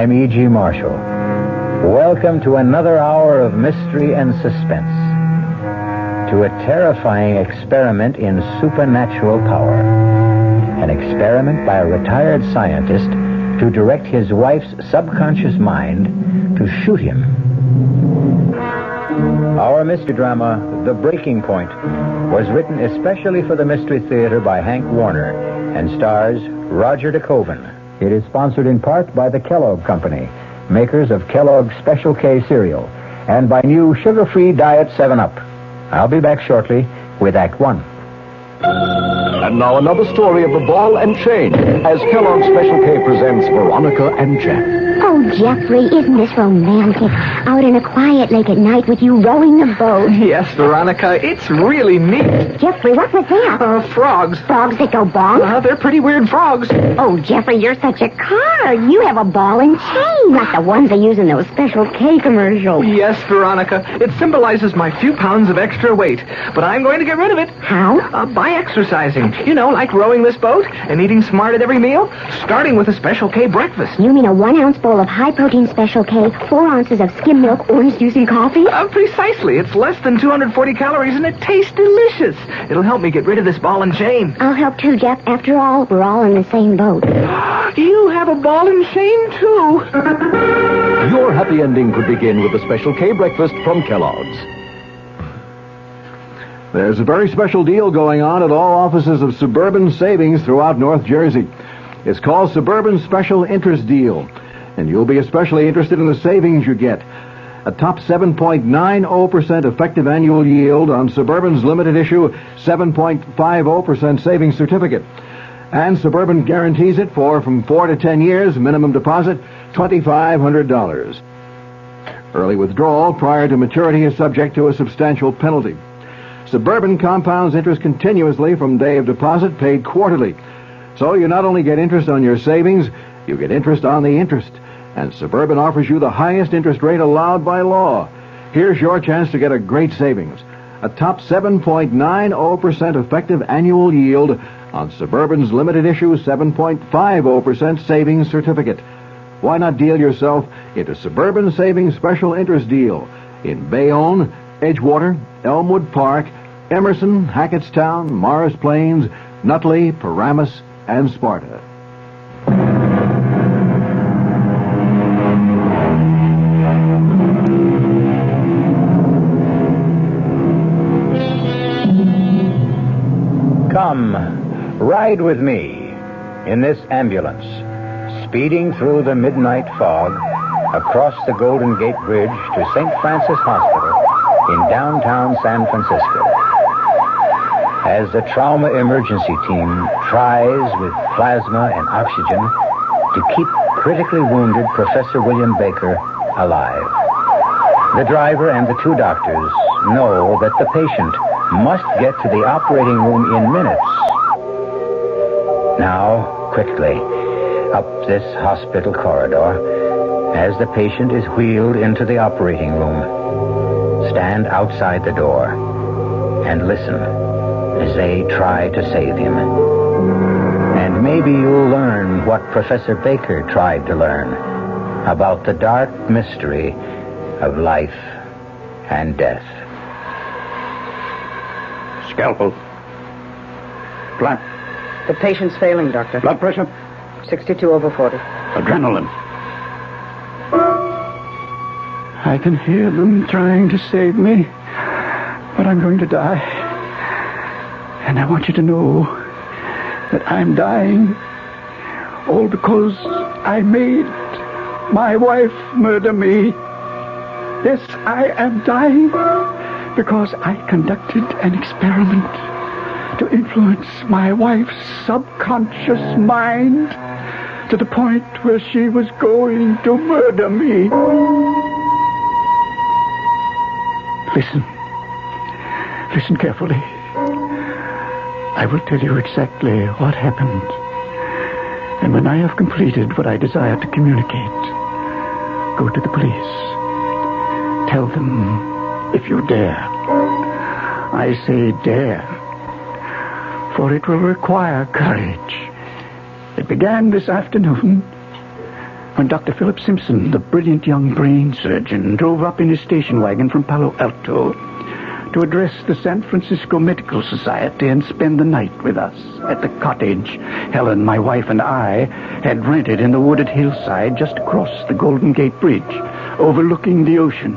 I'm E.G. Marshall. Welcome to another hour of mystery and suspense. To a terrifying experiment in supernatural power. An experiment by a retired scientist to direct his wife's subconscious mind to shoot him. Our mystery drama, The Breaking Point, was written especially for the Mystery Theater by Hank Warner and stars Roger DeKoven. It is sponsored in part by the Kellogg Company, makers of Kellogg's Special K cereal, and by new sugar-free Diet 7-Up. I'll be back shortly with Act 1. And now another story of the ball and chain as Kellogg's Special K presents Veronica and Jeff. Oh, Jeffrey, isn't this romantic? Out in a quiet lake at night with you rowing the boat. Yes, Veronica, it's really neat. Jeffrey, what was that? Frogs. Frogs that go bonk? They're pretty weird frogs. Oh, Jeffrey, you're such a card. You have a ball and chain, like the ones they use in those Special K commercials. Yes, Veronica, it symbolizes my few pounds of extra weight, but I'm going to get rid of it. How? By exercising. You know, like rowing this boat and eating smart at every meal, starting with a Special K breakfast. You mean a 1-ounce bowl of high-protein Special K, 4 ounces of skim milk, orange juice, and coffee? Precisely. It's less than 240 calories, and it tastes delicious. It'll help me get rid of this ball and chain. I'll help too, Jeff. After all, we're all in the same boat. You have a ball and chain, too. Your happy ending could begin with the Special K breakfast from Kellogg's. There's a very special deal going on at all offices of Suburban Savings throughout North Jersey. It's called Suburban Special Interest Deal, and you'll be especially interested in the savings you get. A top 7.90% effective annual yield on Suburban's limited issue 7.50% savings certificate. And Suburban guarantees it from 4 to 10 years, minimum deposit $2,500. Early withdrawal prior to maturity is subject to a substantial penalty. Suburban compounds interest continuously from day of deposit, paid quarterly. So you not only get interest on your savings, you get interest on the interest. And Suburban offers you the highest interest rate allowed by law. Here's your chance to get a great savings. A top 7.90% effective annual yield on Suburban's limited issue 7.50% savings certificate. Why not deal yourself into Suburban Savings Special Interest Deal in Bayonne, Edgewater, Elmwood Park, Emerson, Hackettstown, Morris Plains, Nutley, Paramus, and Sparta. Come, ride with me in this ambulance, speeding through the midnight fog, across the Golden Gate Bridge to St. Francis Hospital in downtown San Francisco. As the trauma emergency team tries with plasma and oxygen to keep critically wounded Professor William Baker alive. The driver and the 2 doctors know that the patient must get to the operating room in minutes. Now, quickly, up this hospital corridor, as the patient is wheeled into the operating room, stand outside the door and listen as they try to save him. And maybe you'll learn what Professor Baker tried to learn about the dark mystery of life and death. Scalpel. Clamp. The patient's failing, Doctor. Blood pressure. 62/40. Adrenaline. I can hear them trying to save me, but I'm going to die. And I want you to know that I'm dying, all because I made my wife murder me. Yes, I am dying because I conducted an experiment to influence my wife's subconscious mind to the point where she was going to murder me. Listen carefully. I will tell you exactly what happened. And when I have completed what I desire to communicate, go to the police. Tell them, if you dare. I say dare. For it will require courage. It began this afternoon when Dr. Philip Simpson, the brilliant young brain surgeon, drove up in his station wagon from Palo Alto to address the San Francisco Medical Society and spend the night with us at the cottage Helen, my wife, and I had rented in the wooded hillside just across the Golden Gate Bridge, overlooking the ocean.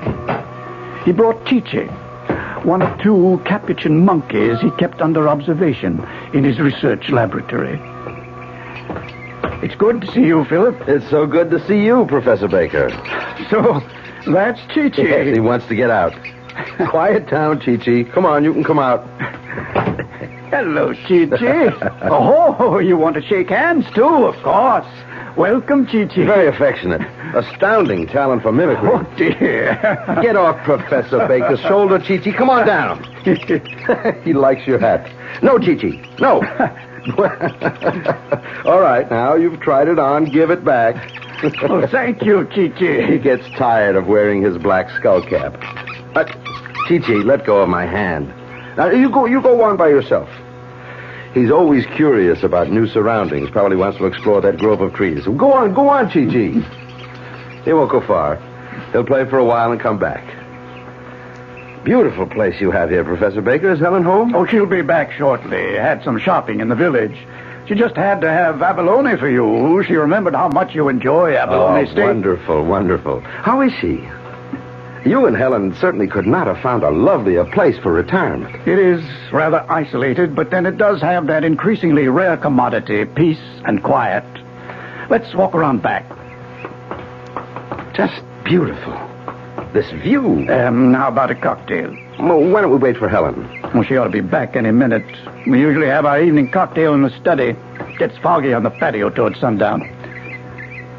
He brought Chi-Chi, one of 2 capuchin monkeys he kept under observation in his research laboratory. It's good to see you, Philip. It's so good to see you, Professor Baker. So, that's Chi-Chi. Yes, he wants to get out. Quiet town, Chi-Chi. Come on, you can come out. Hello, Chi-Chi. Oh, you want to shake hands, too, of course. Welcome, Chi-Chi. Very affectionate. Astounding talent for mimicry. Oh, dear. Get off Professor Baker's shoulder, Chi-Chi. Come on down. He likes your hat. No, Chi-Chi. No. All right, now you've tried it on. Give it back. Oh, thank you, Chi-Chi. He gets tired of wearing his black skull cap. Chi-Chi, let go of my hand. Now, you go on by yourself. He's always curious about new surroundings. Probably wants to explore that grove of trees. So go on, Chi-Chi. He won't go far. He'll play for a while and come back. Beautiful place you have here, Professor Baker. Is Helen home? Oh, she'll be back shortly. Had some shopping in the village. She just had to have abalone for you. She remembered how much you enjoy abalone steak. Wonderful, wonderful. How is she? You and Helen certainly could not have found a lovelier place for retirement. It is rather isolated, but then it does have that increasingly rare commodity, peace and quiet. Let's walk around back. Just beautiful. This view. How about a cocktail? Well, why don't we wait for Helen? Well, she ought to be back any minute. We usually have our evening cocktail in the study. Gets foggy on the patio towards sundown.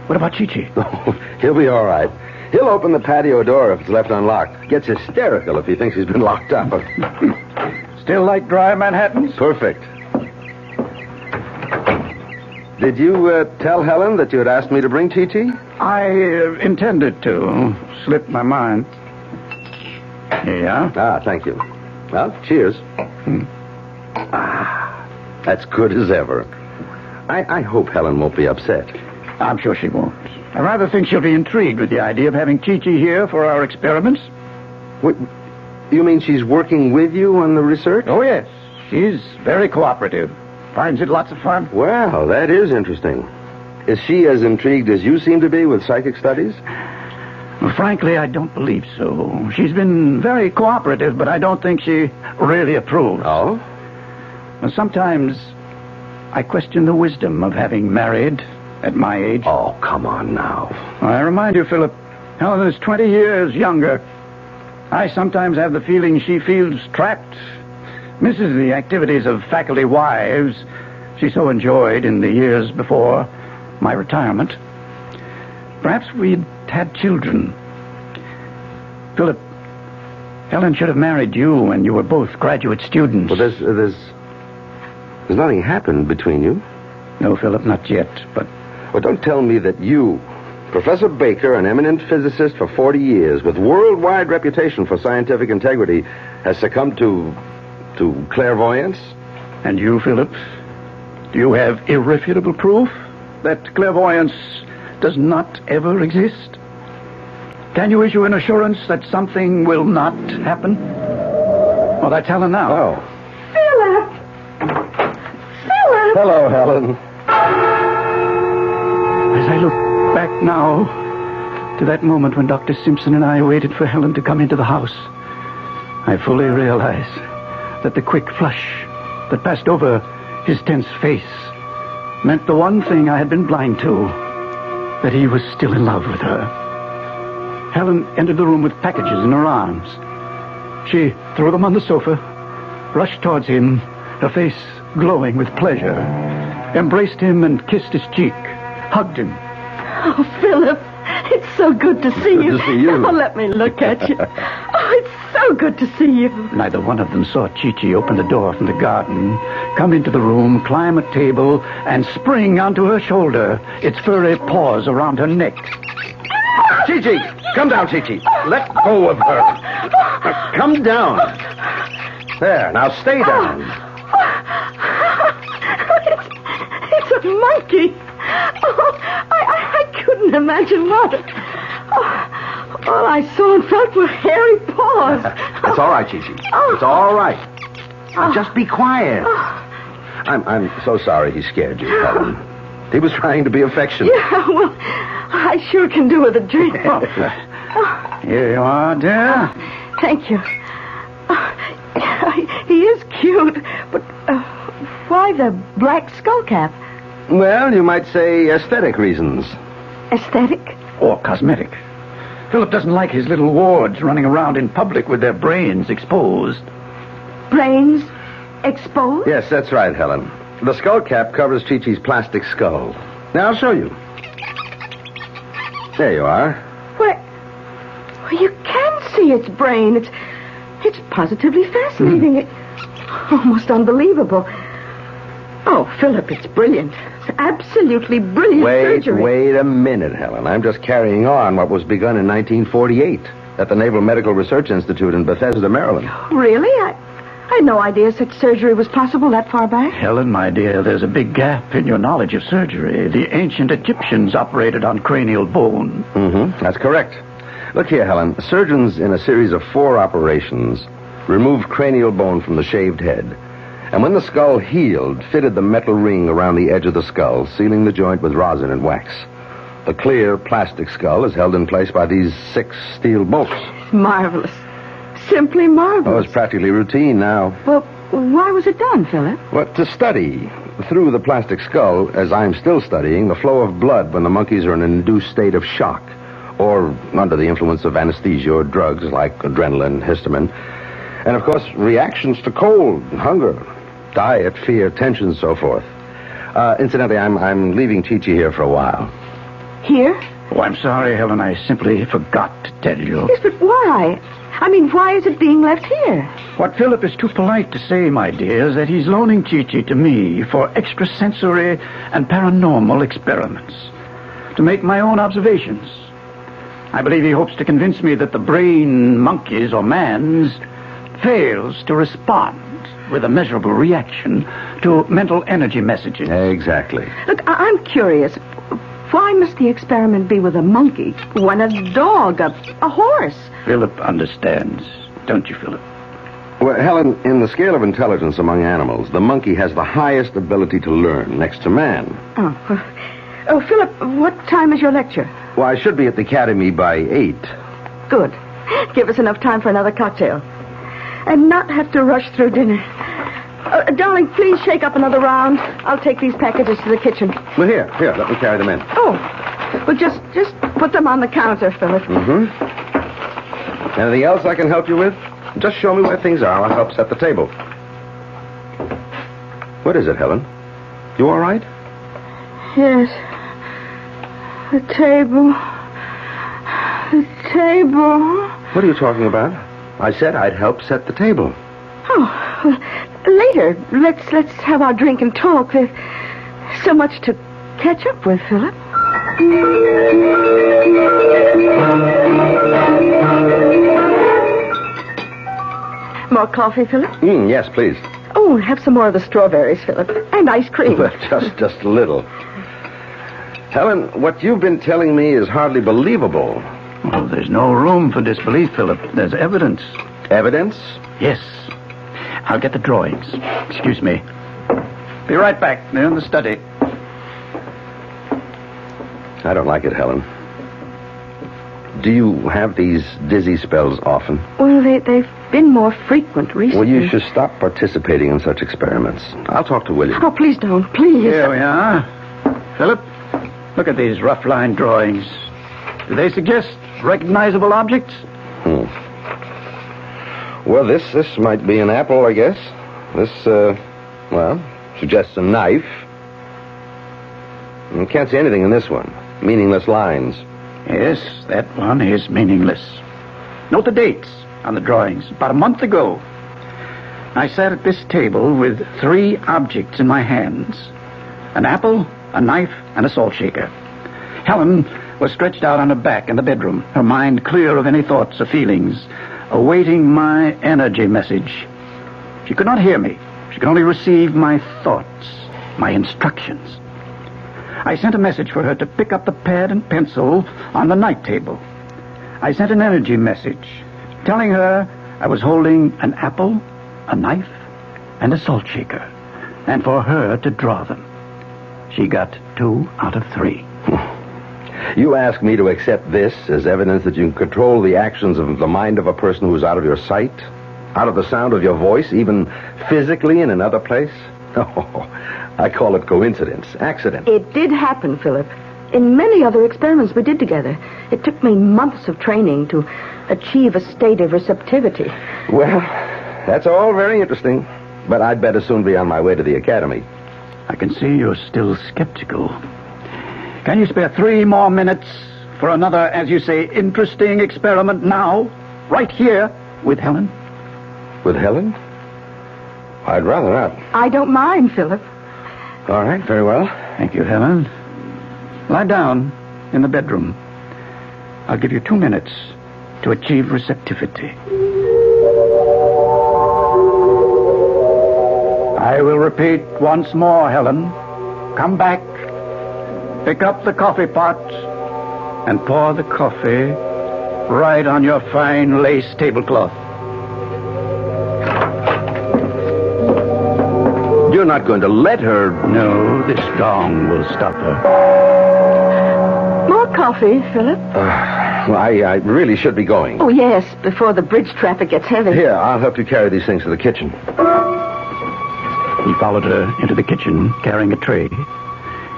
What about Chi-Chi? Oh, he'll be all right. He'll open the patio door if it's left unlocked. Gets hysterical if he thinks he's been locked up. Still like dry Manhattans? Perfect. Did you tell Helen that you had asked me to bring Chi-Chi? I intended to. Slipped my mind. Here you are. Ah, thank you. Well, cheers. That's good as ever. I hope Helen won't be upset. I'm sure she won't. I rather think she'll be intrigued with the idea of having Chi-Chi here for our experiments. What, you mean she's working with you on the research? Oh, yes. She's very cooperative. Finds it lots of fun. Well, that is interesting. Is she as intrigued as you seem to be with psychic studies? Well, frankly, I don't believe so. She's been very cooperative, but I don't think she really approves. Oh? Well, sometimes I question the wisdom of having married at my age. Oh, come on now. I remind you, Philip, Helen is 20 years younger. I sometimes have the feeling she feels trapped, misses the activities of faculty wives she so enjoyed in the years before my retirement. Perhaps we'd had children. Philip, Helen should have married you when you were both graduate students. Well, there's nothing happened between you. No, Philip, not yet, but... Well, don't tell me that you, Professor Baker, an eminent physicist for 40 years, with worldwide reputation for scientific integrity, has succumbed to clairvoyance? And you, Philip? Do you have irrefutable proof that clairvoyance does not ever exist? Can you issue an assurance that something will not happen? Oh, that's Helen now. Oh. Philip! Philip! Hello, Helen. As I look back now to that moment when Dr. Simpson and I waited for Helen to come into the house, I fully realize that the quick flush that passed over his tense face meant the one thing I had been blind to, that he was still in love with her. Helen entered the room with packages in her arms. She threw them on the sofa, rushed towards him, her face glowing with pleasure, embraced him and kissed his cheek, hugged him. Oh, Philip, it's so good to see you. Good to see you. Oh, let me look at you. Oh, it's so good to see you. Neither one of them saw Chi-Chi open the door from the garden, come into the room, climb a table, and spring onto her shoulder, its furry paws around her neck. Chi-Chi, come down, Chi-Chi. Let go of her. Now, come down. There, now stay down. It's a monkey. Oh, I couldn't couldn't imagine what. Oh, all I saw and felt were hairy paws. It's all right, Chi-Chi. It's all right. Now, just be quiet. I'm so sorry he scared you, Helen. He was trying to be affectionate. Yeah, well, I sure can do with a drink. Here you are, dear. Thank you. He is cute, but why the black skull cap? Well, you might say aesthetic reasons. Aesthetic? Or cosmetic. Philip doesn't like his little wards running around in public with their brains exposed. Brains exposed? Yes, that's right, Helen. The skull cap covers Chi-Chi's plastic skull. Now, I'll show you. There you are. Well, you can see its brain. It's positively fascinating. It's almost unbelievable. Oh, Philip, it's brilliant. It's absolutely brilliant surgery. Wait a minute, Helen. I'm just carrying on what was begun in 1948 at the Naval Medical Research Institute in Bethesda, Maryland. Really? I had no idea such surgery was possible that far back. Helen, my dear, there's a big gap in your knowledge of surgery. The ancient Egyptians operated on cranial bone. Mm-hmm. That's correct. Look here, Helen. Surgeons in a series of 4 operations removed cranial bone from the shaved head. And when the skull healed, fitted the metal ring around the edge of the skull, sealing the joint with rosin and wax. The clear plastic skull is held in place by these 6 steel bolts. Marvelous. Simply marvelous. Oh, it's practically routine now. Well, why was it done, Philip? Well, to study through the plastic skull, as I'm still studying, the flow of blood when the monkeys are in an induced state of shock or under the influence of anesthesia or drugs like adrenaline, histamine. And, of course, reactions to cold, hunger, diet, fear, tension, so forth. Incidentally, I'm leaving Chi-Chi here for a while. Here? Oh, I'm sorry, Helen. I simply forgot to tell you. Yes, but why? I mean, why is it being left here? What Philip is too polite to say, my dear, is that he's loaning Chi-Chi to me for extrasensory and paranormal experiments, to make my own observations. I believe he hopes to convince me that the brain monkey's or man's fails to respond with a measurable reaction to mental energy messages. Exactly. Look, I'm curious. Why must the experiment be with a monkey when a dog, a horse? Philip understands, don't you, Philip? Well, Helen, in the scale of intelligence among animals, the monkey has the highest ability to learn, next to man. Oh, Philip, what time is your lecture? Well, I should be at the academy by 8. Good. Give us enough time for another cocktail. And not have to rush through dinner. Darling, please shake up another round. I'll take these packages to the kitchen. Well, here, let me carry them in. Oh, well, just put them on the counter, Philip. Mm-hmm. Anything else I can help you with? Just show me where things are. I'll help set the table. What is it, Helen? You all right? Yes. The table. The table. What are you talking about? I said I'd help set the table. Oh, well, later. Let's have our drink and talk. There's so much to catch up with, Philip. More coffee, Philip? Yes, please. Oh, have some more of the strawberries, Philip. And ice cream. Well, just a little. Helen, what you've been telling me is hardly believable. Well, there's no room for disbelief, Philip. There's evidence. Evidence? Yes. I'll get the drawings. Excuse me. Be right back. They're in the study. I don't like it, Helen. Do you have these dizzy spells often? Well, they've been more frequent recently. Well, you should stop participating in such experiments. I'll talk to William. Oh, please don't. Please. Here we are. Philip, look at these rough line drawings. Do they suggest recognizable objects? Well, this might be an apple, I guess. This, suggests a knife. I can't see anything in this one. Meaningless lines. Yes, that one is meaningless. Note the dates on the drawings. About a month ago, I sat at this table with 3 objects in my hands. An apple, a knife, and a salt shaker. Helen was stretched out on her back in the bedroom, her mind clear of any thoughts or feelings, awaiting my energy message. She could not hear me. She could only receive my thoughts, my instructions. I sent a message for her to pick up the pad and pencil on the night table. I sent an energy message telling her I was holding an apple, a knife, and a salt shaker, and for her to draw them. She got 2 out of 3. You ask me to accept this as evidence that you can control the actions of the mind of a person who's out of your sight? Out of the sound of your voice, even physically in another place? Oh, I call it coincidence, accident. It did happen, Philip. In many other experiments we did together. It took me months of training to achieve a state of receptivity. Well, that's all very interesting, but I'd better soon be on my way to the academy. I can see you're still skeptical. Can you spare 3 more minutes for another, as you say, interesting experiment now? Right here with Helen? With Helen? I'd rather not. I don't mind, Philip. All right, very well. Thank you, Helen. Lie down in the bedroom. I'll give you 2 minutes to achieve receptivity. I will repeat once more, Helen. Come back. Pick up the coffee pot and pour the coffee right on your fine lace tablecloth. You're not going to let her... No, this gong will stop her. More coffee, Philip? Well, I really should be going. Oh, yes, before the bridge traffic gets heavy. Here, I'll help you carry these things to the kitchen. He followed her into the kitchen, carrying a tray.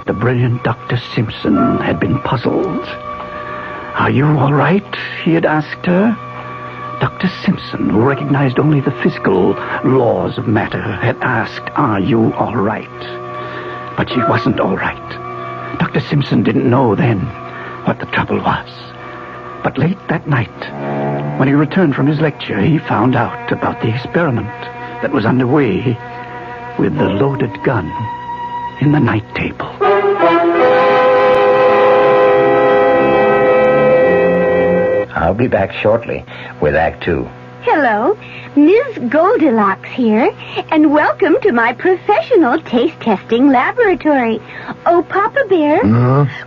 The brilliant Dr. Simpson had been puzzled. Are you all right? He had asked her. Dr. Simpson, who recognized only the physical laws of matter, had asked, are you all right? But she wasn't all right. Dr. Simpson didn't know then what the trouble was. But late that night, when he returned from his lecture, he found out about the experiment that was underway with the loaded gun in the night table. I'll be back shortly with Act 2. Hello, Ms. Goldilocks here, and welcome to my professional taste testing laboratory. Oh, Papa Bear,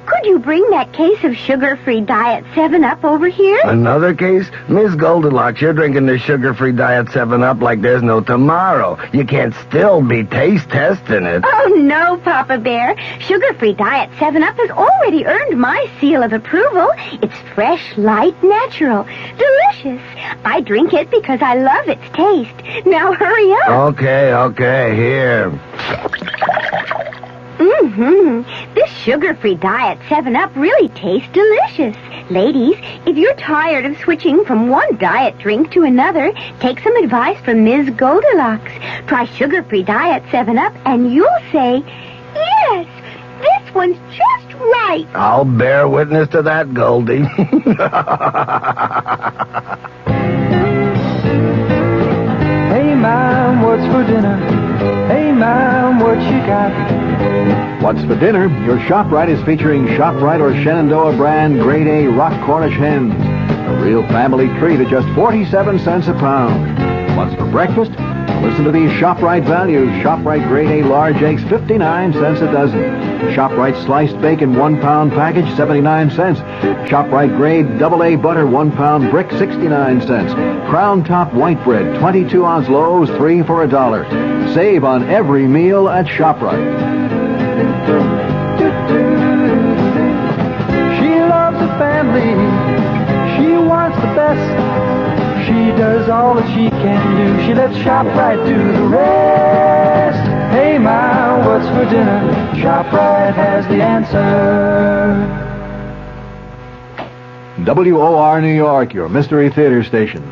could you bring that case of sugar-free Diet 7-Up over here? Another case? Miss Goldilocks, you're drinking the sugar-free Diet 7-Up like there's no tomorrow. You can't still be taste testing it. Oh, no, Papa Bear. Sugar-free Diet 7-Up has already earned my seal of approval. It's fresh, light, natural, delicious. I drink it because I love its taste. Now hurry up. Okay, here. This sugar-free Diet 7-Up really tastes delicious. Ladies, if you're tired of switching from one diet drink to another, take some advice from Ms. Goldilocks. Try sugar-free Diet 7-Up and you'll say, yes, this one's just right. I'll bear witness to that, Goldie. Hey, Mom, what's for dinner? Hey, Mom, what you got? What's for dinner? Your ShopRite is featuring ShopRite or Shenandoah brand Grade A Rock Cornish hens. A real family treat at just 47 cents a pound. What's for breakfast? Listen to these ShopRite values. ShopRite Grade A large eggs, 59 cents a dozen. ShopRite sliced bacon, 1 pound package, 79 cents. ShopRite Grade AA butter, 1 pound brick, 69 cents. Crown Top white bread, 22-ounce loaves, 3 for $1. Save on every meal at ShopRite. She loves the family. She wants the best. She does all that she can do. She lets ShopRite do the rest. Hey, Mom, what's for dinner? ShopRite has the answer. WOR New York, your Mystery Theater station.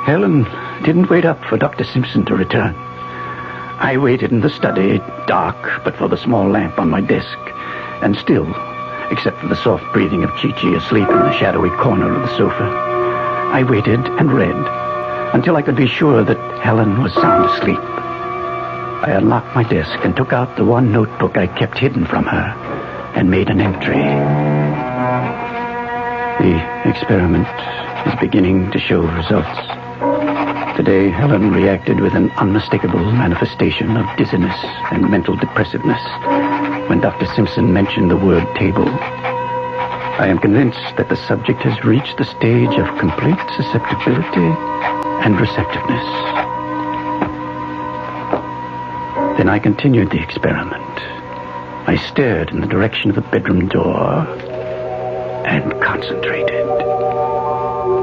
Helen didn't wait up for Dr. Simpson to return. I waited in the study, dark but for the small lamp on my desk, and still, except for the soft breathing of Chi-Chi asleep in the shadowy corner of the sofa. I waited and read until I could be sure that Helen was sound asleep. I unlocked my desk and took out the one notebook I kept hidden from her and made an entry. The experiment is beginning to show results. Today, Helen reacted with an unmistakable manifestation of dizziness and mental depressiveness when Dr. Simpson mentioned the word table. I am convinced that the subject has reached the stage of complete susceptibility and receptiveness. Then I continued the experiment. I stared in the direction of the bedroom door and concentrated.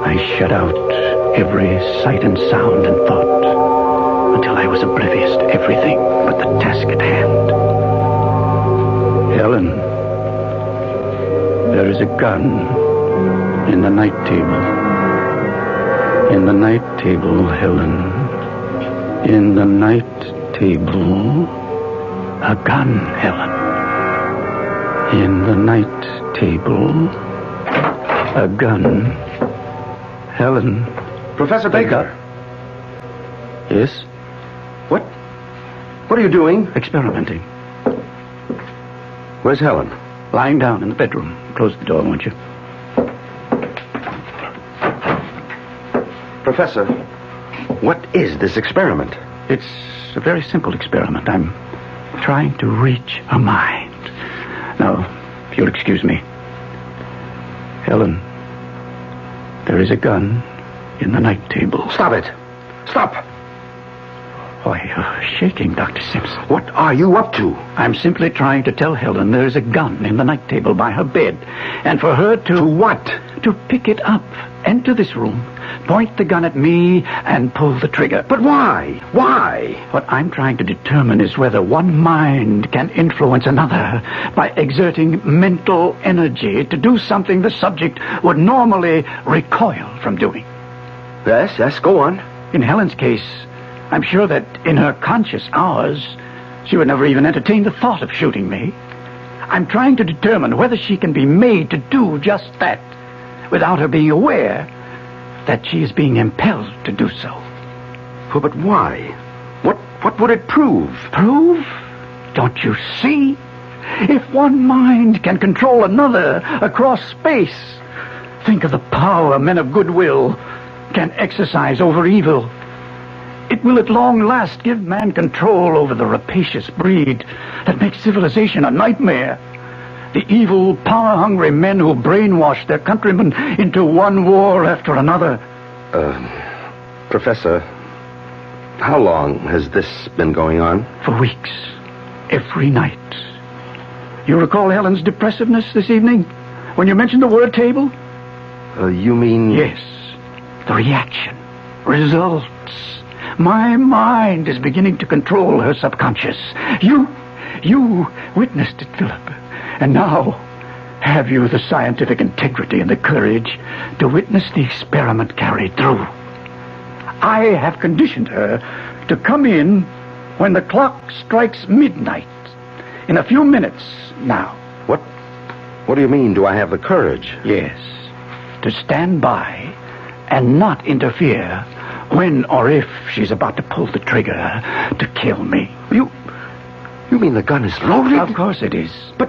I shut out every sight and sound and thought until I was oblivious to everything but the task at hand. Helen, there is a gun in the night table. In the night table, Helen. In the night table. A gun, Helen. In the night table. A gun. Helen. Professor Baker. Yes? What are you doing? Experimenting. Where's Helen? Lying down in the bedroom. Close the door, won't you? Professor, what is this experiment? It's a very simple experiment. I'm trying to reach her mind. Now, if you'll excuse me. Helen, there is a gun in the night table. Stop it. Stop. Why, you're shaking, Dr. Simpson. What are you up to? I'm simply trying to tell Helen there's a gun in the night table by her bed. And for her to... To what? To pick it up, enter this room, point the gun at me, and pull the trigger. But why? Why? What I'm trying to determine is whether one mind can influence another by exerting mental energy to do something the subject would normally recoil from doing. Yes, go on. In Helen's case, I'm sure that in her conscious hours, she would never even entertain the thought of shooting me. I'm trying to determine whether she can be made to do just that without her being aware that she is being impelled to do so. Well, but why? What would it prove? Prove? Don't you see? If one mind can control another across space, think of the power men of goodwill can exercise over evil. It will at long last give man control over the rapacious breed that makes civilization a nightmare. The evil, power-hungry men who brainwash their countrymen into one war after another. Professor, how long has this been going on? For weeks. Every night. You recall Helen's depressiveness this evening? When you mentioned the word table? You mean... Yes. The reaction. Results. My mind is beginning to control her subconscious. You witnessed it, Philip. And now, have you the scientific integrity and the courage to witness the experiment carried through? I have conditioned her to come in when the clock strikes midnight. In a few minutes now. What do you mean, do I have the courage? Yes. To stand by and not interfere when or if she's about to pull the trigger to kill me. You mean the gun is loaded? Of course it is. But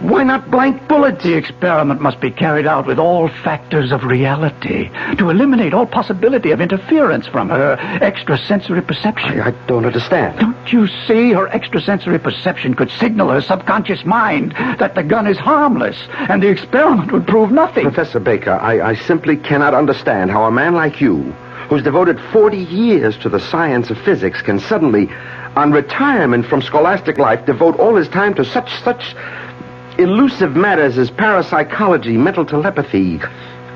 why not blank bullets? The experiment must be carried out with all factors of reality to eliminate all possibility of interference from her extrasensory perception. I don't understand. Don't you see? Her extrasensory perception could signal her subconscious mind that the gun is harmless, and the experiment would prove nothing. Professor Baker, I simply cannot understand how a man like you, who's devoted 40 years to the science of physics, can suddenly, on retirement from scholastic life, devote all his time to such elusive matters as parapsychology, mental telepathy,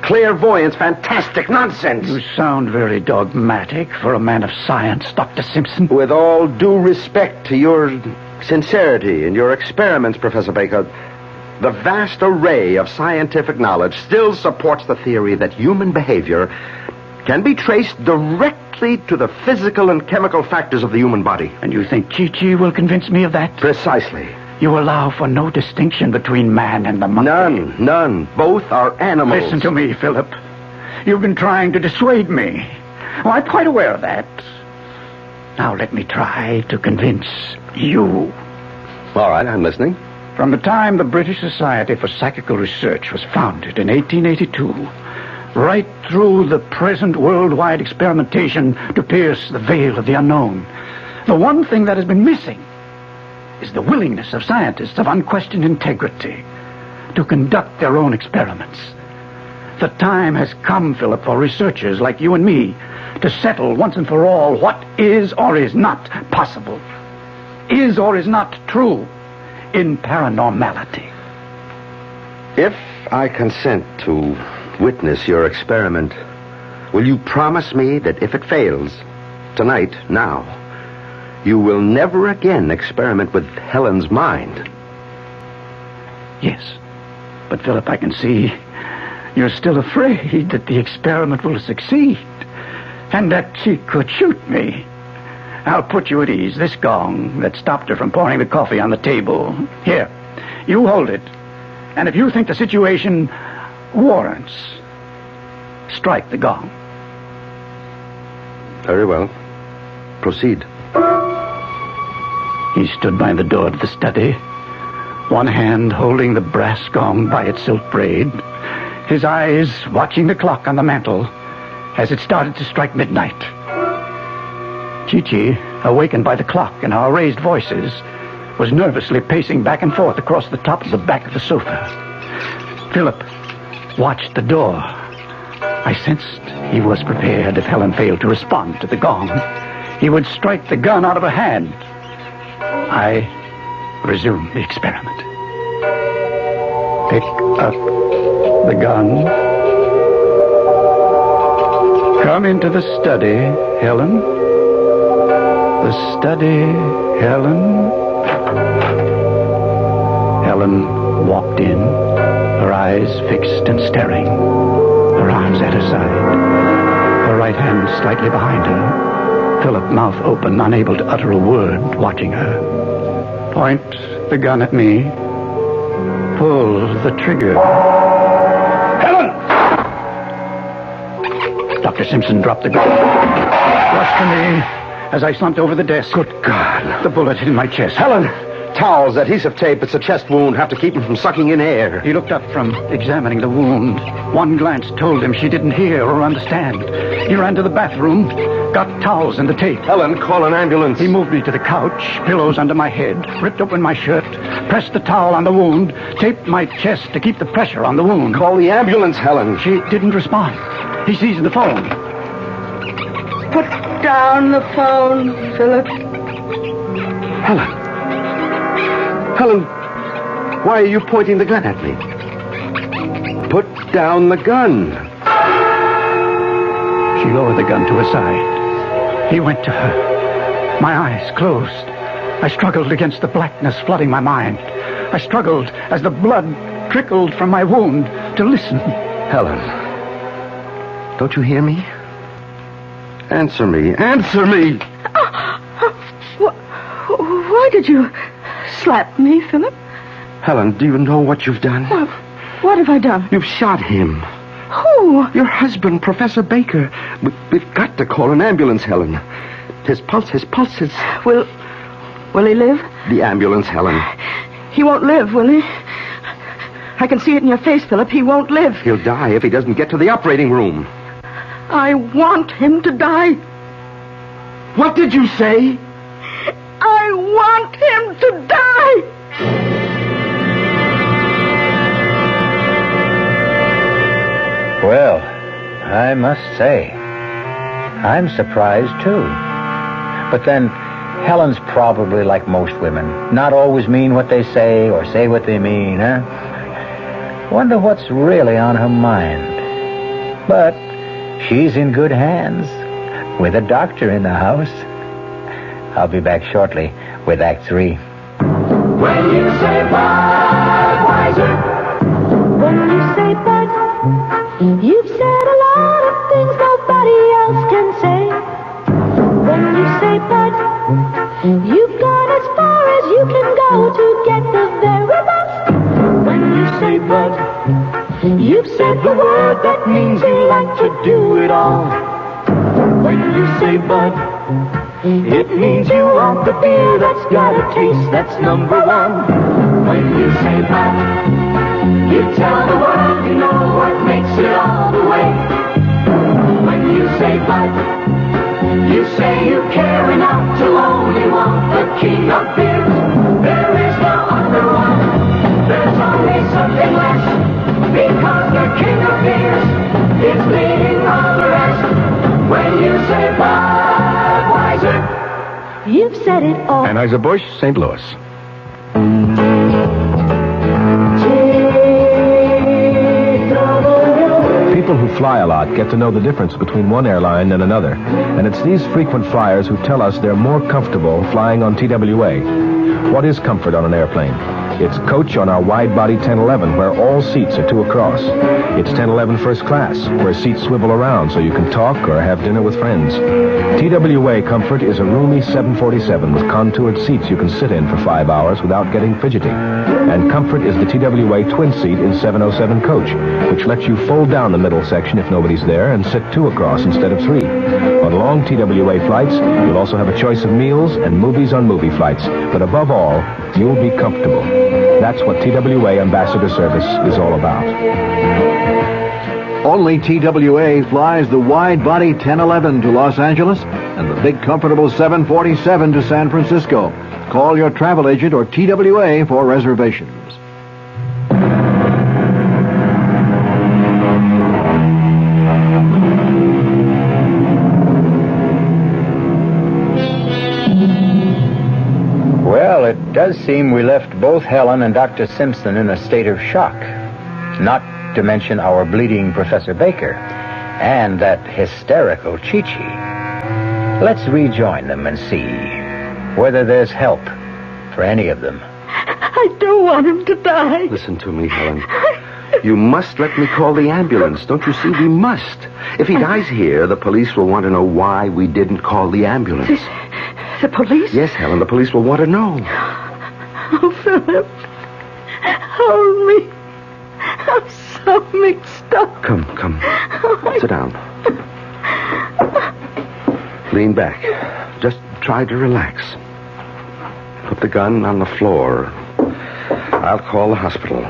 clairvoyance, fantastic nonsense. You sound very dogmatic for a man of science, Dr. Simpson. With all due respect to your sincerity and your experiments, Professor Baker, the vast array of scientific knowledge still supports the theory that human behavior can be traced directly to the physical and chemical factors of the human body. And you think Chi-Chi will convince me of that? Precisely. You allow for no distinction between man and the monkey? None. Both are animals. Listen to me, Philip. You've been trying to dissuade me. Oh, I'm quite aware of that. Now let me try to convince you. All right, I'm listening. From the time the British Society for Psychical Research was founded in 1882, right through the present worldwide experimentation to pierce the veil of the unknown, the one thing that has been missing is the willingness of scientists of unquestioned integrity to conduct their own experiments. The time has come, Philip, for researchers like you and me to settle once and for all what is or is not possible, is or is not true in paranormality. If I consent to witness your experiment, will you promise me that if it fails, tonight, now, you will never again experiment with Helen's mind? Yes. But, Philip, I can see you're still afraid that the experiment will succeed and that she could shoot me. I'll put you at ease. This gong that stopped her from pouring the coffee on the table. Here, you hold it. And if you think the situation warrants, strike the gong. Very well. Proceed. He stood by the door to the study, one hand holding the brass gong by its silk braid, his eyes watching the clock on the mantel as it started to strike midnight. Chi-Chi, awakened by the clock and our raised voices, was nervously pacing back and forth across the top of the back of the sofa. Philip watched the door. I sensed he was prepared if Helen failed to respond to the gong. He would strike the gun out of her hand. I resumed the experiment. Pick up the gun. Come into the study, Helen. The study, Helen. Helen walked in, her eyes fixed and staring, her arms at her side, her right hand slightly behind her, Philip, mouth open, unable to utter a word, watching her. Point the gun at me. Pull the trigger. Helen! Dr. Simpson dropped the gun. Rushed to me as I slumped over the desk. Good God. The bullet hit in my chest. Helen! Towels, adhesive tape, it's a chest wound. Have to keep him from sucking in air. He looked up from examining the wound. One glance told him she didn't hear or understand. He ran to the bathroom, got towels and the tape. Helen, call an ambulance. He moved me to the couch, pillows under my head, ripped open my shirt, pressed the towel on the wound, taped my chest to keep the pressure on the wound. Call the ambulance, Helen. She didn't respond. He seized the phone. Put down the phone, Philip. Helen. Helen, why are you pointing the gun at me? Put down the gun. She lowered the gun to her side. He went to her. My eyes closed. I struggled against the blackness flooding my mind. I struggled as the blood trickled from my wound to listen. Helen, don't you hear me? Answer me. Answer me! Why did you slap me, Philip? Helen, do you know what you've done? What have I done? You've shot him. Who? Your husband, Professor Baker. We've got to call an ambulance, Helen. His pulse is... Will he live? The ambulance, Helen. He won't live, will he? I can see it in your face, Philip. He won't live. He'll die if he doesn't get to the operating room. I want him to die. What did you say? I want him to die. Well, I must say, I'm surprised, too. But then, Helen's probably like most women. Not always mean what they say or say what they mean, huh? Wonder what's really on her mind. But she's in good hands, with a doctor in the house. I'll be back shortly with Act 3. When you say Budweiser, When you say Bud, you've said a lot of things nobody else can say. When you say Bud, you've gone as far as you can go to get the very best. When you say Bud, you've said the word that means you like to do it all. When you say Bud, It means you want the beer that's got a taste that's number one. When you say Bud, you tell the world you know what makes it all the way. When you say Bud, you say you care enough to only want the king of beers. There is no other one. There's only something less. Because the king of beers is leading all the rest. When you say Budweiser, You've said it all. Anheuser-Busch, St. Louis. People who fly a lot get to know the difference between one airline and another. And it's these frequent flyers who tell us they're more comfortable flying on TWA. What is comfort on an airplane? It's coach on our wide-body 1011, where all seats are 2 across. It's 1011 first class, where seats swivel around so you can talk or have dinner with friends. TWA Comfort is a roomy 747 with contoured seats you can sit in for 5 hours without getting fidgety. And Comfort is the TWA twin seat in 707 coach, which lets you fold down the middle section if nobody's there and sit 2 across instead of 3. On long TWA flights, you'll also have a choice of meals and movies on movie flights. But above all, you'll be comfortable. That's what TWA Ambassador Service is all about. Only TWA flies the wide-body 1011 to Los Angeles and the big comfortable 747 to San Francisco. Call your travel agent or TWA for reservations. Well, it does seem we left both Helen and Dr. Simpson in a state of shock. Not to mention our bleeding Professor Baker and that hysterical Chi-Chi. Let's rejoin them and see whether there's help for any of them. I don't want him to die. Listen to me, Helen. You must let me call the ambulance. Don't you see? We must. If he dies here, the police will want to know why we didn't call the ambulance. The police? Yes, Helen, the police will want to know. Oh, Philip. Hold me. I'm so mixed up. Come. Sit down. Lean back. Just try to relax. Put the gun on the floor. I'll call the hospital.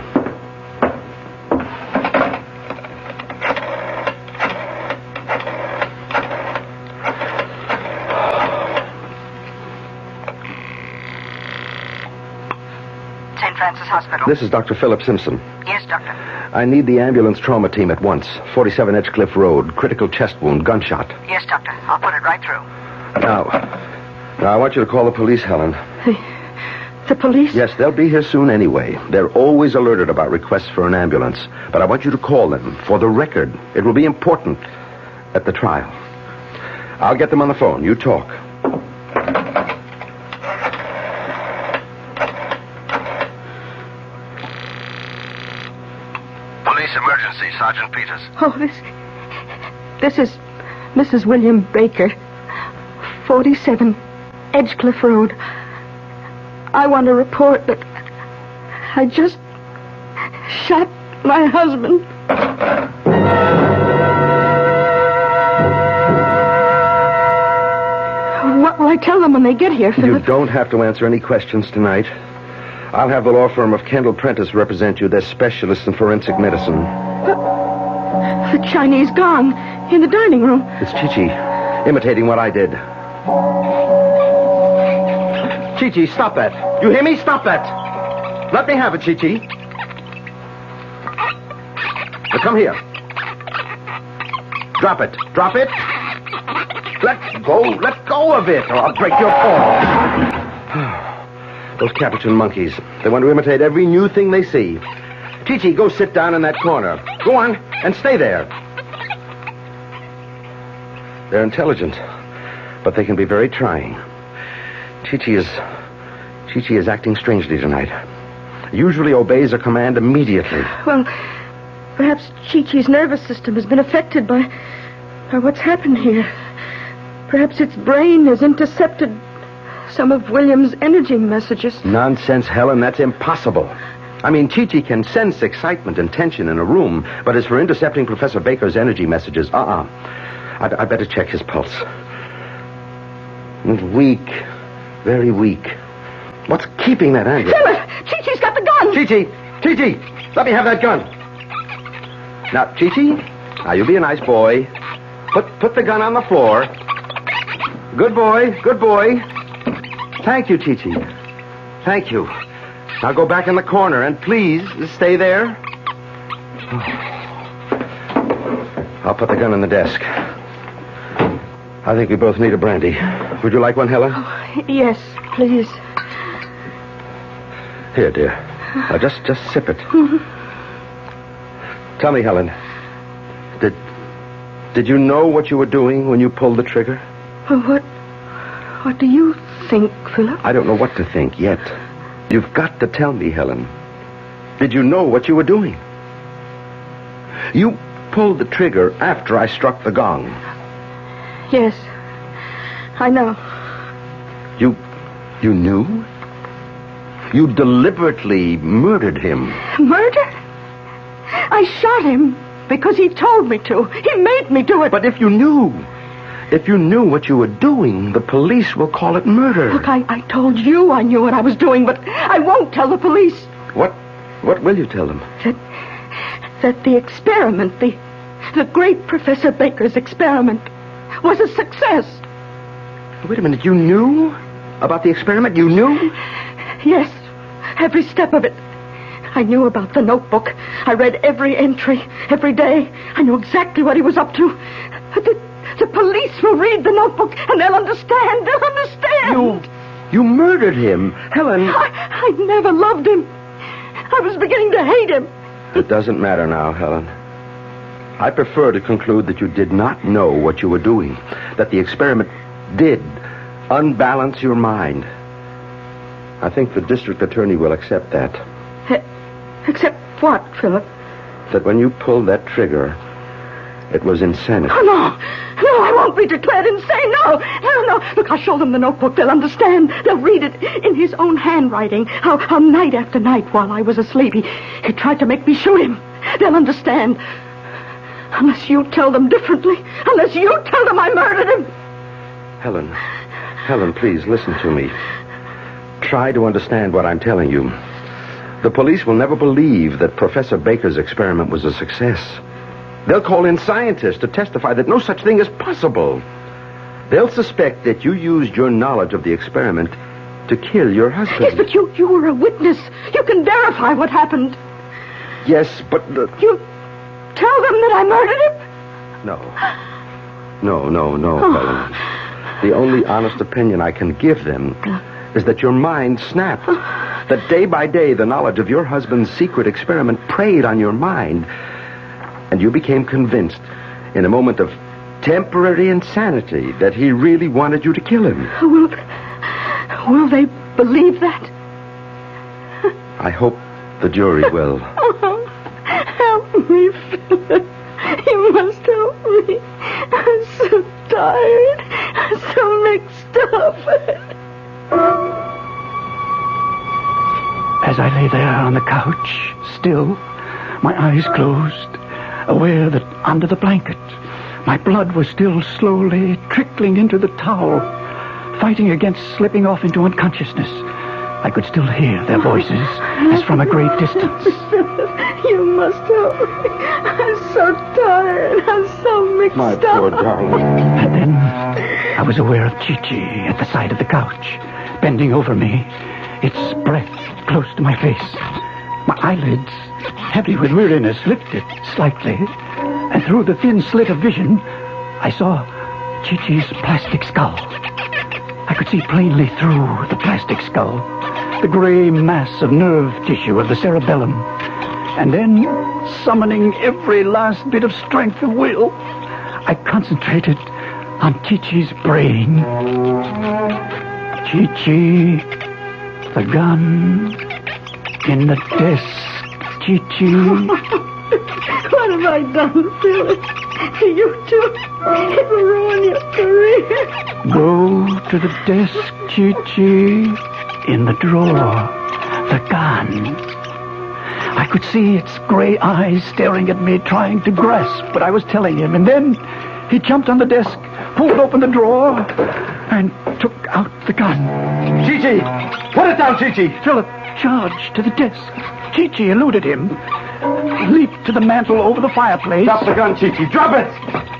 St. Francis Hospital. This is Dr. Philip Simpson. Yes, doctor. I need the ambulance trauma team at once. 47 Edgecliff Road. Critical chest wound. Gunshot. Yes, doctor. I'll put it right through. Now, I want you to call the police, Helen. The police? Yes, they'll be here soon anyway. They're always alerted about requests for an ambulance. But I want you to call them for the record. It will be important at the trial. I'll get them on the phone. You talk. Police emergency, Sergeant Peters. Oh, this is Mrs. William Baker, 47 Edgecliff Road. I want to report that I just shot my husband. What will I tell them when they get here, Philip? You don't have to answer any questions tonight. I'll have the law firm of Kendall Prentice represent you. They're specialists in forensic medicine. The Chinese gong in the dining room. It's Chi-Chi, imitating what I did. Chi-Chi, stop that. You hear me? Stop that. Let me have it, Chi-Chi. Now, come here. Drop it. Drop it. Let go of it, or I'll break your fall. Those Capuchin monkeys. They want to imitate every new thing they see. Chi-Chi, go sit down in that corner. Go on, and stay there. They're intelligent, but they can be very trying. Chi-Chi is acting strangely tonight. Usually obeys a command immediately. Well, perhaps Chi-Chi's nervous system has been affected by what's happened here. Perhaps its brain has intercepted some of William's energy messages. Nonsense, Helen. That's impossible. I mean, Chi-Chi can sense excitement and tension in a room, but as for intercepting Professor Baker's energy messages, I'd better check his pulse. And weak. Very weak. What's keeping that anger? Philip! Chi-Chi's got the gun! Chi-Chi! Let me have that gun. Now, Chi-Chi, now you be a nice boy. Put the gun on the floor. Good boy. Thank you, Chi-Chi. Thank you. Now go back in the corner, and please stay there. I'll put the gun on the desk. I think we both need a brandy. Would you like one, Helen? Oh, yes, please. Here, dear. Now, just sip it. Tell me, Helen, did you know what you were doing when you pulled the trigger? What do you think, Philip? I don't know what to think yet. You've got to tell me, Helen. Did you know what you were doing? You pulled the trigger after I struck the gong. Yes, I know. You knew? You deliberately murdered him. Murder? I shot him because he told me to. He made me do it. But if you knew what you were doing, the police will call it murder. Look, I told you I knew what I was doing, but I won't tell the police. What will you tell them? That the experiment, the great Professor Baker's experiment, was a success. Wait a minute, you knew about the experiment? You knew? Yes, every step of it. I knew about the notebook. I read every entry, every day. I knew exactly what he was up to. The police will read the notebook, and they'll understand. They'll understand. You murdered him. Helen. I never loved him. I was beginning to hate him. It doesn't matter now, Helen. I prefer to conclude that you did not know what you were doing, that the experiment did unbalance your mind. I think the district attorney will accept that. Accept what, Philip? That when you pulled that trigger, it was insanity. Oh, no, I won't be declared insane. No. Look, I'll show them the notebook. They'll understand. They'll read it in his own handwriting. How night after night while I was asleep, he tried to make me shoot him. They'll understand. Unless you tell them differently. Unless you tell them I murdered him. Helen, please listen to me. Try to understand what I'm telling you. The police will never believe that Professor Baker's experiment was a success. They'll call in scientists to testify that no such thing is possible. They'll suspect that you used your knowledge of the experiment to kill your husband. Yes, but you were a witness. You can verify what happened. Yes, but... You tell them that I murdered him? No, Helen. The only honest opinion I can give them is that your mind snapped. That day by day, the knowledge of your husband's secret experiment preyed on your mind. And you became convinced, in a moment of temporary insanity, that he really wanted you to kill him. Will they believe that? I hope the jury will. Oh, help me, Philip. You must help me. I'm so tired. I'm so mixed up. As I lay there on the couch, still, my eyes closed, aware that under the blanket, my blood was still slowly trickling into the towel, fighting against slipping off into unconsciousness. I could still hear their voices as from a great distance. You must help me. I'm so tired. I'm so mixed up. My poor darling. And then I was aware of Chi-Chi at the side of the couch, bending over me, its breath close to my face. My eyelids, heavy with weariness, lifted slightly, and through the thin slit of vision, I saw Chi-Chi's plastic skull. I could see plainly through the plastic skull the gray mass of nerve tissue of the cerebellum. And then, summoning every last bit of strength of will, I concentrated on Chi-Chi's brain. Chi-Chi, the gun, in the desk, Chi-Chi. What have I done, Philip? You too. It will ruin your career. Go to the desk, Chi-Chi. In the drawer, the gun. I could see its gray eyes staring at me, trying to grasp what I was telling him. And then he jumped on the desk, pulled open the drawer, and took out the gun. Chi-Chi! Put it down, Chi-Chi! Philip charged to the desk. Chi-Chi eluded him. Leaped to the mantel over the fireplace. Drop the gun, Chi-Chi. Drop it!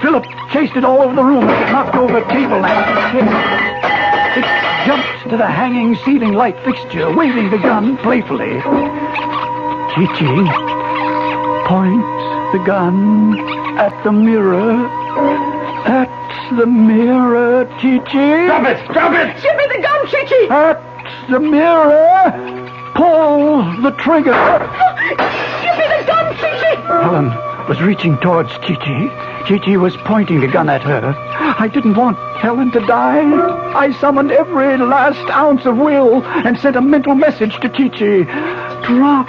Philip chased it all over the room as it knocked over a table lamp. It jumped to the hanging ceiling light fixture, waving the gun playfully. Chi-Chi points the gun at the mirror. At the mirror, Chi-Chi. Drop it! Drop it! Give me the gun, Chi-Chi! At the mirror. Pull the trigger. Give me the gun, Chi-Chi! Helen was reaching towards Chi-Chi. Chi-Chi was pointing the gun at her. I didn't want Helen to die. I summoned every last ounce of will and sent a mental message to Chi-Chi. Drop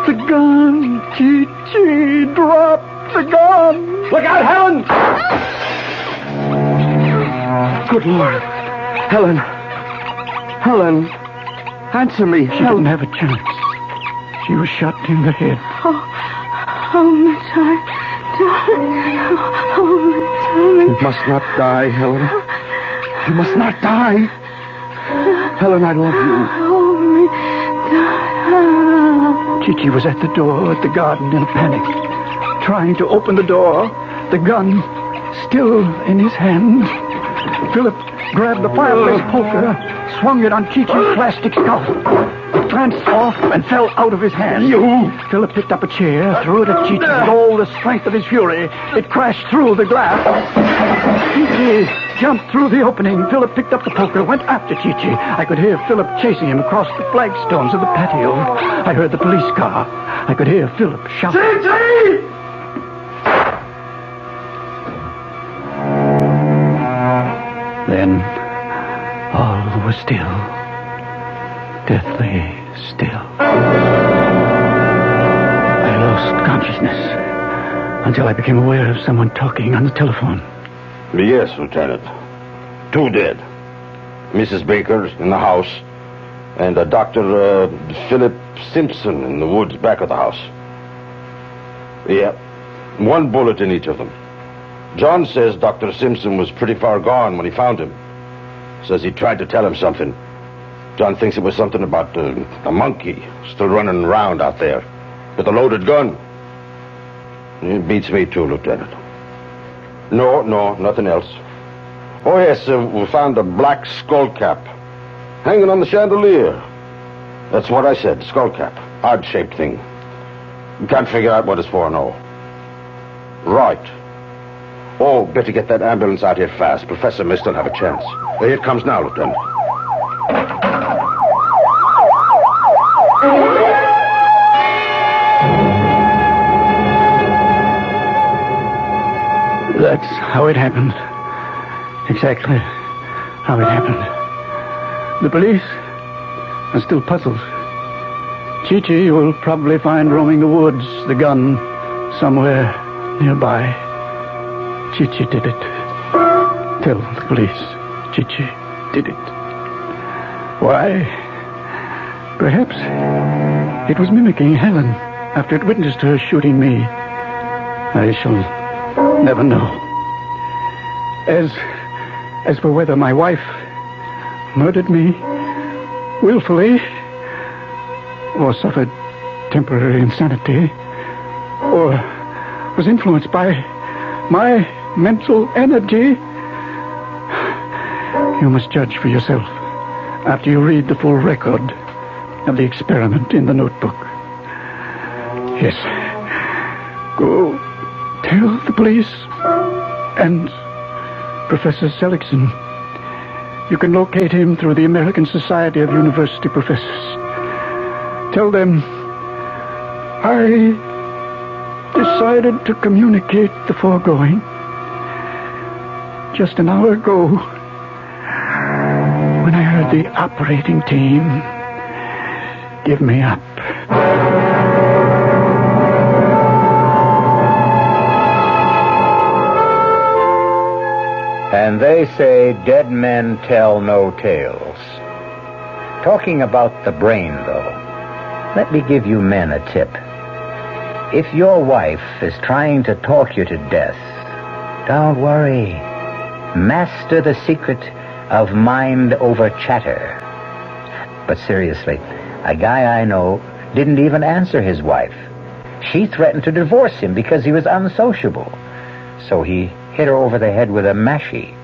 the gun, Chi-Chi. Drop the gun. Look out, Helen! Good Lord. Helen. Helen. Answer me. She didn't have a chance. She was shot in the head. Oh, my darling. Oh, my darling. You must not die, Helen. You must not die. Helen, I love you. Oh, my darling. Chi-Chi was at the door at the garden in a panic, trying to open the door, the gun still in his hand. Philip grabbed the fireplace poker, swung it on Chi-Chi's plastic skull. It glanced off and fell out of his hand. Philip picked up a chair, threw it at Chi-Chi with all the strength of his fury. It crashed through the glass. Chi-Chi jumped through the opening. Philip picked up the poker, went after Chi-Chi. I could hear Philip chasing him across the flagstones of the patio. I heard the police car. I could hear Philip shouting. Chi-Chi! Then all was still, deathly still. I lost consciousness until I became aware of someone talking on the telephone. Yes, Lieutenant. 2 dead. Mrs. Baker in the house, and Dr. Philip Simpson in the woods back of the house. Yeah, 1 bullet in each of them. John says Dr. Simpson was pretty far gone when he found him. Says he tried to tell him something. John thinks it was something about a monkey still running around out there with a loaded gun. It beats me too, Lieutenant. No, nothing else. Oh, yes, we found a black skull cap hanging on the chandelier. That's what I said, skull cap. Odd-shaped thing. Can't figure out what it's for, no. Right. Oh, better get that ambulance out here fast. Professor may still have a chance. Here it comes now, Lieutenant. That's how it happened. Exactly how it happened. The police are still puzzled. Chi-Chi will probably find roaming the woods the gun somewhere nearby. Chi-Chi did it. Tell the police Chi-Chi did it. Why? Perhaps it was mimicking Helen after it witnessed her shooting me. I shall never know. As for whether my wife murdered me willfully or suffered temporary insanity or was influenced by my mental energy, you must judge for yourself after you read the full record of the experiment in the notebook. Yes. Go tell the police and Professor Seligson. You can locate him through the American Society of University Professors. Tell them I decided to communicate the foregoing just an hour ago when I heard the operating team give me up. And they say dead men tell no tales. Talking about the brain, though, let me give you men a tip. If your wife is trying to talk you to death, don't worry. Master the secret of mind over chatter. But seriously, a guy I know didn't even answer his wife. She threatened to divorce him because he was unsociable. So he hit her over the head with a mashie.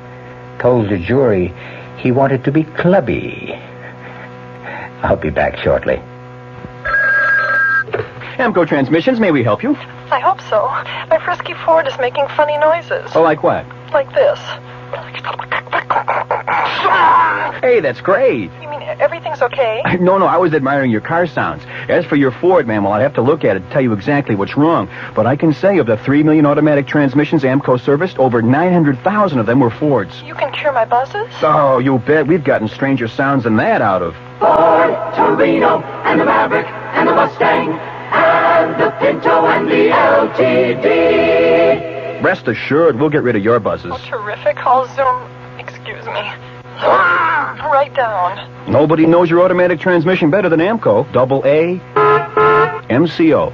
Told the jury he wanted to be clubby. I'll be back shortly. Amco Transmissions, may we help you? I hope so. My frisky Ford is making funny noises. Oh, like what? Like this. Hey, that's great. You mean everything's okay? No, I was admiring your car sounds. As for your Ford, ma'am, well, I'd have to look at it to tell you exactly what's wrong. But I can say of the 3 million automatic transmissions Amco serviced, over 900,000 of them were Fords. You can cure my buzzes? Oh, you bet. We've gotten stranger sounds than that out of Ford, Torino, and the Maverick, and the Mustang, and the Pinto, and the LTD. Rest assured, we'll get rid of your buzzes. Oh, terrific. I'll zoom. Excuse me. Right down. Nobody knows your automatic transmission better than Amco. AA MCO.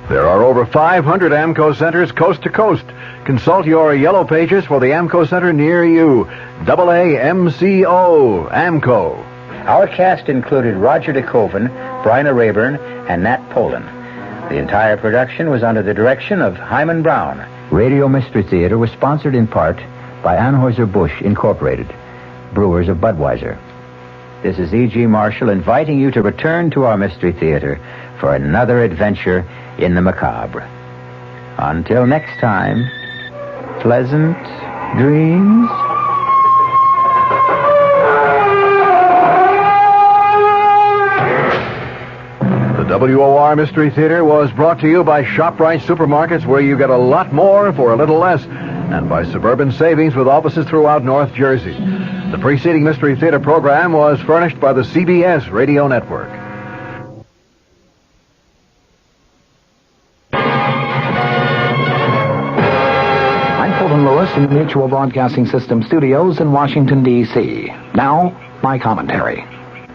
There are over 500 AMCO centers coast to coast. Consult your yellow pages for the AMCO center near you. AA MCO AMCO. Our cast included Roger DeKoven, Bryna Raeburn, and Nat Polen. The entire production was under the direction of Himan Brown. Radio Mystery Theater was sponsored in part by Anheuser-Busch Incorporated, brewers of Budweiser. This is E.G. Marshall inviting you to return to our Mystery Theater for another adventure in the macabre. Until next time, pleasant dreams. The WOR Mystery Theater was brought to you by ShopRite Supermarkets, where you get a lot more for a little less, and by Suburban Savings with offices throughout North Jersey. The preceding Mystery Theater program was furnished by the CBS Radio Network. I'm Polen Lewis in the Mutual Broadcasting System studios in Washington, D.C. Now, my commentary.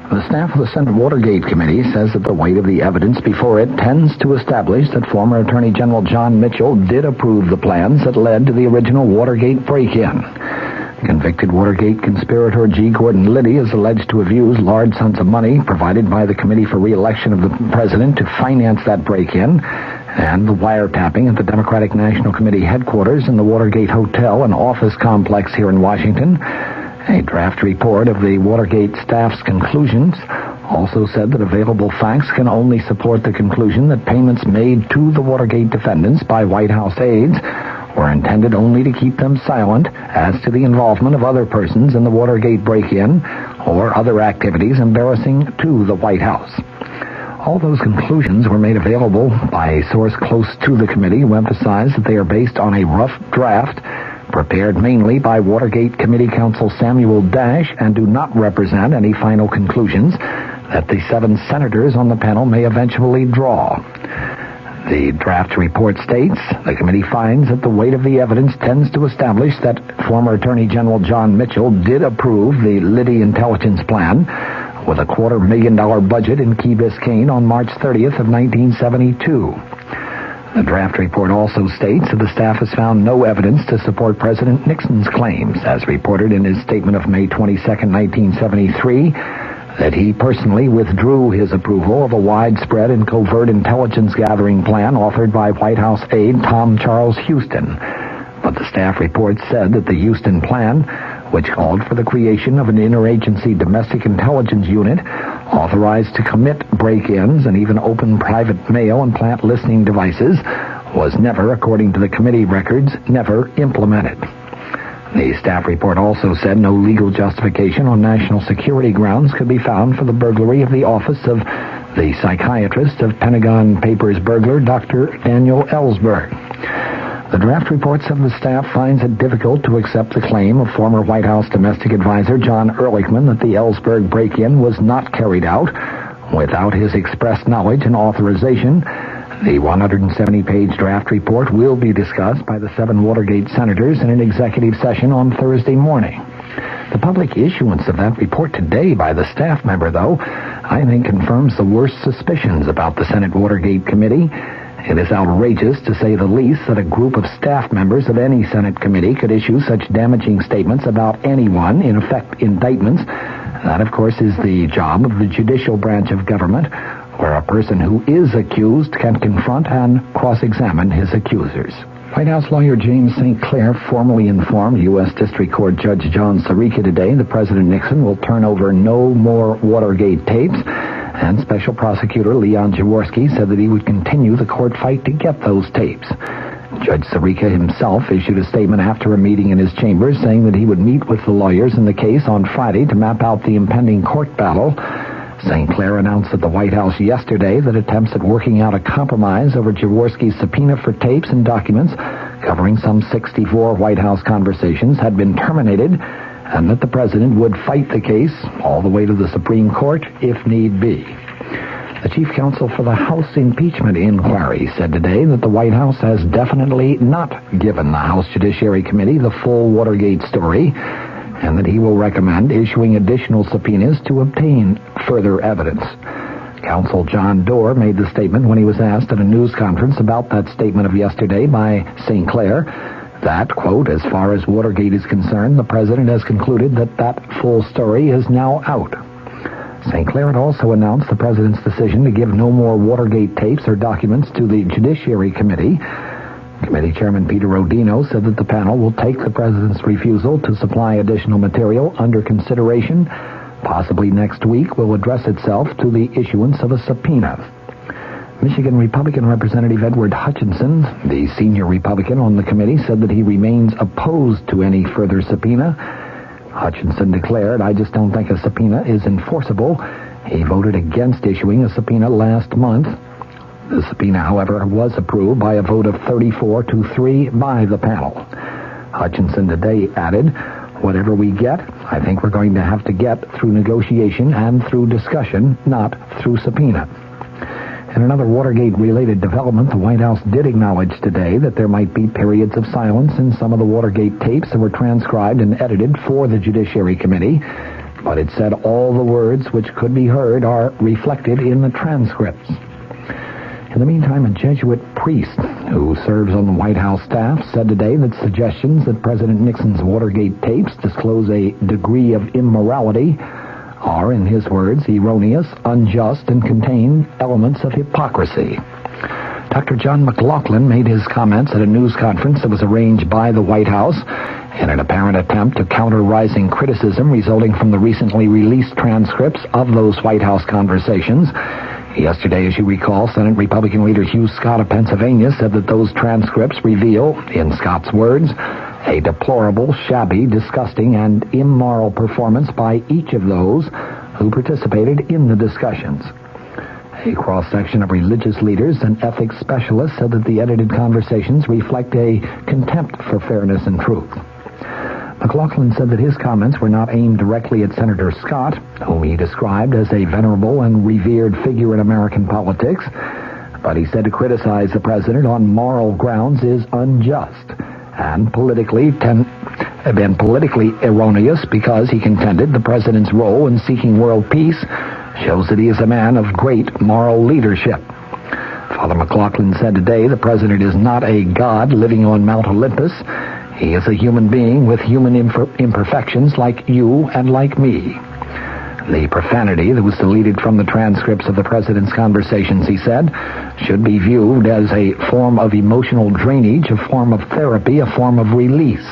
The staff of the Senate Watergate Committee says that the weight of the evidence before it tends to establish that former Attorney General John Mitchell did approve the plans that led to the original Watergate break-in. Convicted Watergate conspirator G. Gordon Liddy is alleged to have used large sums of money provided by the Committee for Re-election of the President to finance that break-in, and the wiretapping at the Democratic National Committee headquarters in the Watergate Hotel and office complex here in Washington. A draft report of the Watergate staff's conclusions also said that available facts can only support the conclusion that payments made to the Watergate defendants by White House aides were intended only to keep them silent as to the involvement of other persons in the Watergate break-in or other activities embarrassing to the White House. All those conclusions were made available by a source close to the committee who emphasized that they are based on a rough draft prepared mainly by Watergate Committee Counsel Samuel Dash and do not represent any final conclusions that the 7 senators on the panel may eventually draw. The draft report states, the committee finds that the weight of the evidence tends to establish that former Attorney General John Mitchell did approve the Liddy intelligence plan with a $250,000 budget in Key Biscayne on March 30th of 1972. The draft report also states that the staff has found no evidence to support President Nixon's claims, as reported in his statement of May 22, 1973, that he personally withdrew his approval of a widespread and covert intelligence gathering plan authored by White House aide Tom Charles Houston. But the staff report said that the Houston plan, which called for the creation of an interagency domestic intelligence unit authorized to commit break-ins and even open private mail and plant listening devices, was never, according to the committee records, never implemented. The staff report also said no legal justification on national security grounds could be found for the burglary of the office of the psychiatrist of Pentagon Papers burglar, Dr. Daniel Ellsberg. The draft report said the staff finds it difficult to accept the claim of former White House domestic advisor John Ehrlichman that the Ellsberg break-in was not carried out without his express knowledge and authorization. The 170-page draft report will be discussed by the 7 Watergate senators in an executive session on Thursday morning. The public issuance of that report today by the staff member, though, I think confirms the worst suspicions about the Senate Watergate Committee It is outrageous, to say the least, that a group of staff members of any Senate committee could issue such damaging statements about anyone, in effect indictments. That, of course, is the job of the judicial branch of government, where a person who is accused can confront and cross-examine his accusers. White House lawyer James St. Clair formally informed U.S. District Court Judge John Sirica today that President Nixon will turn over no more Watergate tapes, and Special Prosecutor Leon Jaworski said that he would continue the court fight to get those tapes. Judge Sirica himself issued a statement after a meeting in his chambers saying that he would meet with the lawyers in the case on Friday to map out the impending court battle. St. Clair announced at the White House yesterday that attempts at working out a compromise over Jaworski's subpoena for tapes and documents covering some 64 White House conversations had been terminated, and that the president would fight the case all the way to the Supreme Court if need be. The chief counsel for the House impeachment inquiry said today that the White House has definitely not given the House Judiciary Committee the full Watergate story, and that he will recommend issuing additional subpoenas to obtain further evidence. Counsel John Doerr made the statement when he was asked at a news conference about that statement of yesterday by St. Clair that, quote, as far as Watergate is concerned, the president has concluded that that full story is now out. St. Clair had also announced the president's decision to give no more Watergate tapes or documents to the Judiciary Committee. Committee Chairman Peter Rodino said that the panel will take the president's refusal to supply additional material under consideration. Possibly next week will address itself to the issuance of a subpoena. Michigan Republican Representative Edward Hutchinson, the senior Republican on the committee, said that he remains opposed to any further subpoena. Hutchinson declared, "I just don't think a subpoena is enforceable." He voted against issuing a subpoena last month. The subpoena, however, was approved by a vote of 34-3 by the panel. Hutchinson today added, "Whatever we get, I think we're going to have to get through negotiation and through discussion, not through subpoena." In another Watergate-related development, the White House did acknowledge today that there might be periods of silence in some of the Watergate tapes that were transcribed and edited for the Judiciary Committee, but it said all the words which could be heard are reflected in the transcripts. In the meantime, a Jesuit priest who serves on the White House staff said today that suggestions that President Nixon's Watergate tapes disclose a degree of immorality are, in his words, erroneous, unjust, and contain elements of hypocrisy. Dr. John McLaughlin made his comments at a news conference that was arranged by the White House in an apparent attempt to counter rising criticism resulting from the recently released transcripts of those White House conversations. Yesterday, as you recall, Senate Republican leader Hugh Scott of Pennsylvania said that those transcripts reveal, in Scott's words, a deplorable, shabby, disgusting, and immoral performance by each of those who participated in the discussions. A cross-section of religious leaders and ethics specialists said that the edited conversations reflect a contempt for fairness and truth. McLaughlin said that his comments were not aimed directly at Senator Scott, whom he described as a venerable and revered figure in American politics, but he said to criticize the president on moral grounds is unjust and politically erroneous because he contended the president's role in seeking world peace shows that he is a man of great moral leadership. Father McLaughlin said today the president is not a god living on Mount Olympus. He is a human being with human imperfections like you and like me. The profanity that was deleted from the transcripts of the president's conversations, he said, should be viewed as a form of emotional drainage, a form of therapy, a form of release.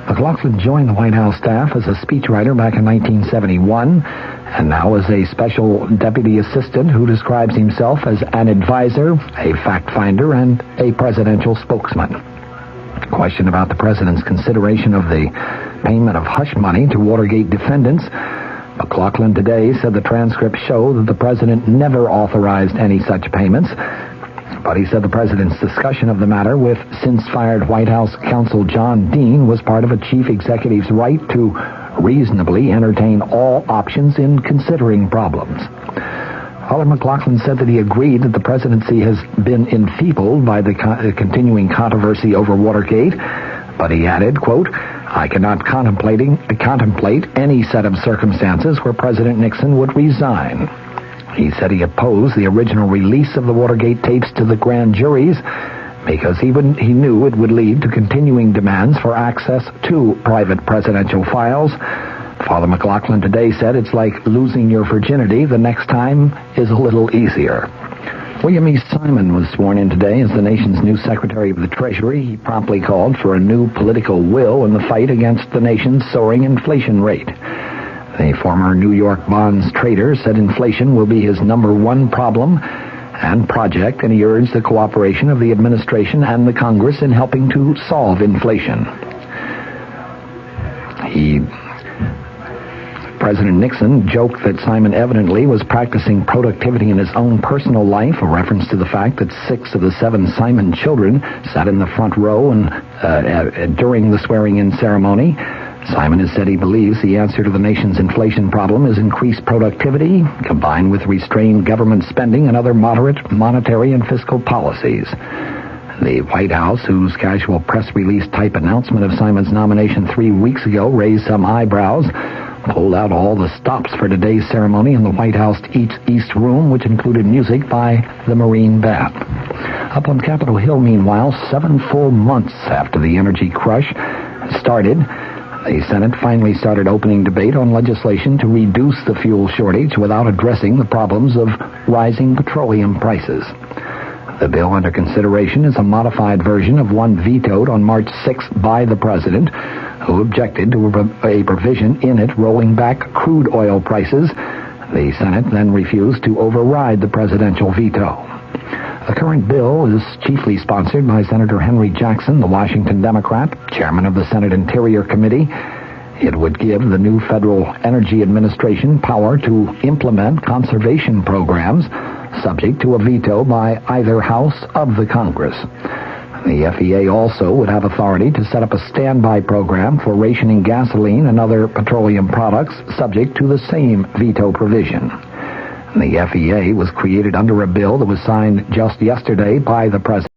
McLaughlin joined the White House staff as a speechwriter back in 1971, and now as a special deputy assistant who describes himself as an advisor, a fact finder, and a presidential spokesman. A question about the president's consideration of the payment of hush money to Watergate defendants, McLaughlin today said the transcripts show that the president never authorized any such payments, but he said the president's discussion of the matter with since-fired White House counsel John Dean was part of a chief executive's right to reasonably entertain all options in considering problems. Father McLaughlin said that he agreed that the presidency has been enfeebled by the continuing controversy over Watergate, but he added, quote, "I cannot contemplate any set of circumstances where President Nixon would resign." He said he opposed the original release of the Watergate tapes to the grand juries because he knew it would lead to continuing demands for access to private presidential files. Father McLaughlin today said it's like losing your virginity. The next time is a little easier. William E. Simon was sworn in today as the nation's new Secretary of the Treasury. He promptly called for a new political will in the fight against the nation's soaring inflation rate. The former New York bonds trader said inflation will be his number one problem and project, and he urged the cooperation of the administration and the Congress in helping to solve inflation. President Nixon joked that Simon evidently was practicing productivity in his own personal life, a reference to the fact that 6 of the 7 Simon children sat in the front row during the swearing-in ceremony. Simon has said he believes the answer to the nation's inflation problem is increased productivity, combined with restrained government spending and other moderate monetary and fiscal policies. The White House, whose casual press release type announcement of Simon's nomination 3 weeks ago raised some eyebrows, pulled out all the stops for today's ceremony in the White House East Room, which included music by the Marine Band. Up on Capitol Hill, meanwhile, 7 full months after the energy crush started, the Senate finally started opening debate on legislation to reduce the fuel shortage without addressing the problems of rising petroleum prices. The bill under consideration is a modified version of one vetoed on March 6th by the President, who objected to a provision in it rolling back crude oil prices. The Senate then refused to override the presidential veto. The current bill is chiefly sponsored by Senator Henry Jackson, the Washington Democrat, chairman of the Senate Interior Committee. It would give the new Federal Energy Administration power to implement conservation programs subject to a veto by either house of the Congress. The FEA also would have authority to set up a standby program for rationing gasoline and other petroleum products subject to the same veto provision. The FEA was created under a bill that was signed just yesterday by the President.